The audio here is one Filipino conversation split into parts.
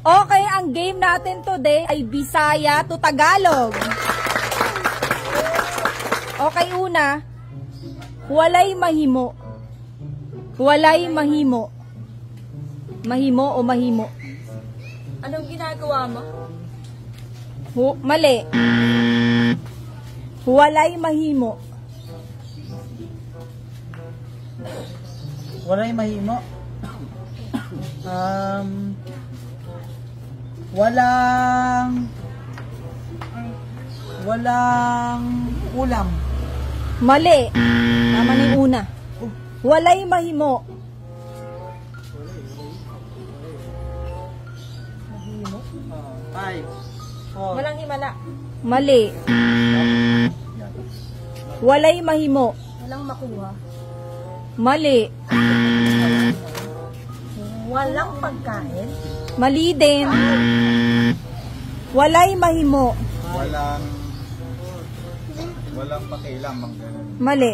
Okay, ang game natin today ay Bisaya to Tagalog. Okay, una. Walay mahimo. Walay mahimo. Mahimo o mahimo? Anong ginagawa mo? Mali. Walay mahimo. Walay mahimo. Walang ulam. Mali. Tama na yung una. Walay mahimo. Five. Walang himala. Mali. Walay mahimo. Walang makuha. Mali. Walang pagkain. Mali din. Walay mahimo. Walang pakialam ang ganun. Mali.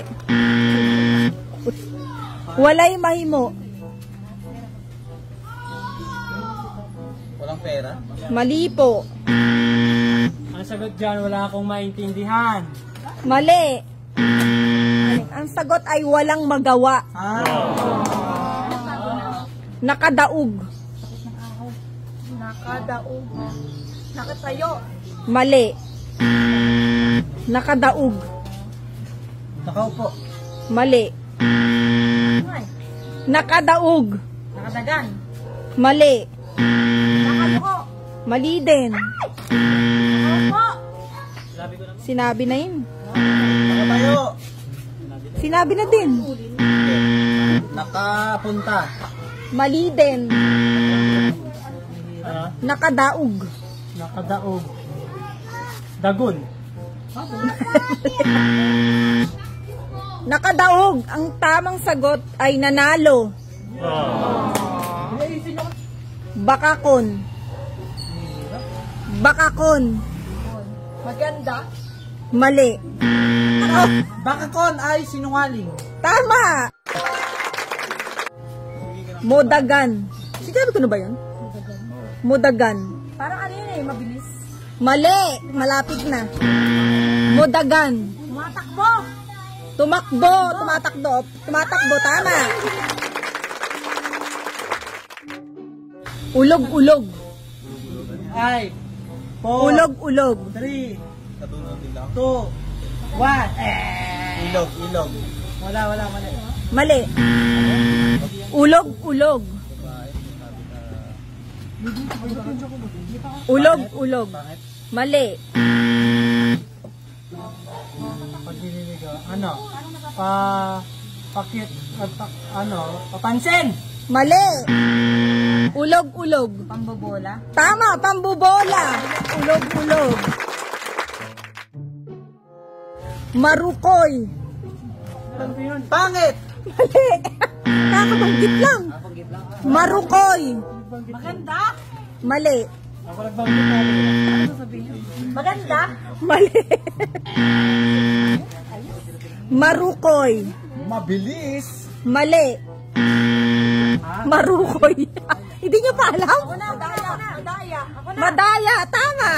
Walay mahimo. Walang pera? Mali po. Ang sagot dyan, wala akong maintindihan. Mali. Ang sagot ay walang magawa. Nakadaog. Nakadaog. Nakatayo. Mali. Nakadaog. Nakaupo. Mali. Ay. Nakadaog. Nakadagan. Mali. Nakayuko. Mali din. Nakaupo. Sinabi na yun. Nakatayo. Sinabi na din. Nakapunta. Mali din. Nakadaog. Nakadaog. Dagon. Nakadaog. Ang tamang sagot ay nanalo. Bakakon. Bakakon. Maganda. Mali. Bakakon ay sinungaling. Tama. Modagan. Sinabi ko na ba yun? Modagan. Parang ano yun eh, mabilis. Mali. Malapit na. Modagan. Tumatakbo. Tumakbo. Tumatakbo. Tumatakbo. Tama. Ulog-ulog. 5, 4, Ulog-ulog. 3, Katulog din lang. 2, 1. Ilog. Wala. Mali. Ulog-ulog. Ulog-ulog. Mali. Pagliligaw. Ano? Papansin. Mali. Ulog-ulog. Pambobola. Tama, pambubola. Ulog-ulog. Marukoy. Pangit. Mali. Nakabanggit lang. Marukoy. Maganda. Mali. Ako nagbanggit na. Ano sabihin? Maganda. Mali. Marukoy. Mabilis. Mali. Marukoy. Hindi nyo pa alam? Ako na. Daya. Ako na. Madaya. Tama.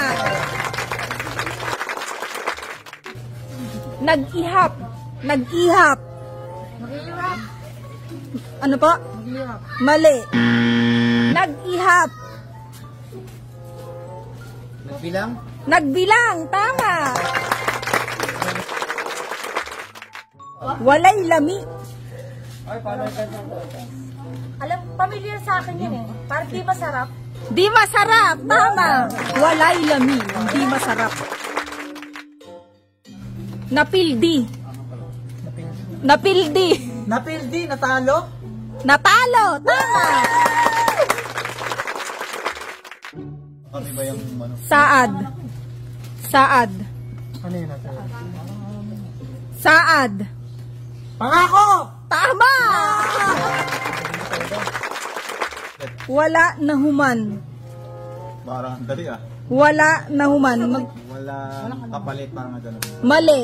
Nag-ihap. Nag-ihap. Maghihirap. Ano po? Maghihirap. Mali. Nag-ihap. Nagbilang? Nagbilang. Tama. Walay lami. Alam, familiar sa akin yun eh. Parang di masarap. Di masarap. Tama. Walay lami. Di masarap. Napildi. Napildi. Napildi, natalo. Natalo. Tama. Kami ba yung ano? Saad. Saad. Ano yun natalo? Saad. Pangako! Tama. Wala na human. Parang dali ah. Wala na human. Wala kapalit, parang gano'n. Mali.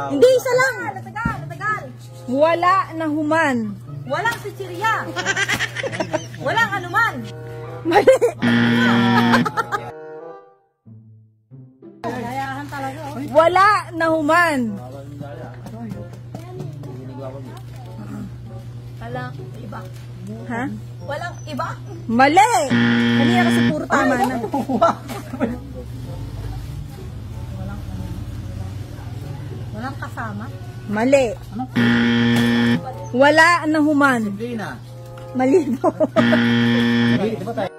Hindi, isa lang. Natagal. Wala na human. Walang sitsirya. Walang anuman. Mali. Dayahan talaga. Oh. Wala na human. Walang iba. Ha? Walang iba. Mali. Kanina kasi puro tama na. Walang kasama. Mali. Wala na human. Hindi na. Mali po. Di ba tayo?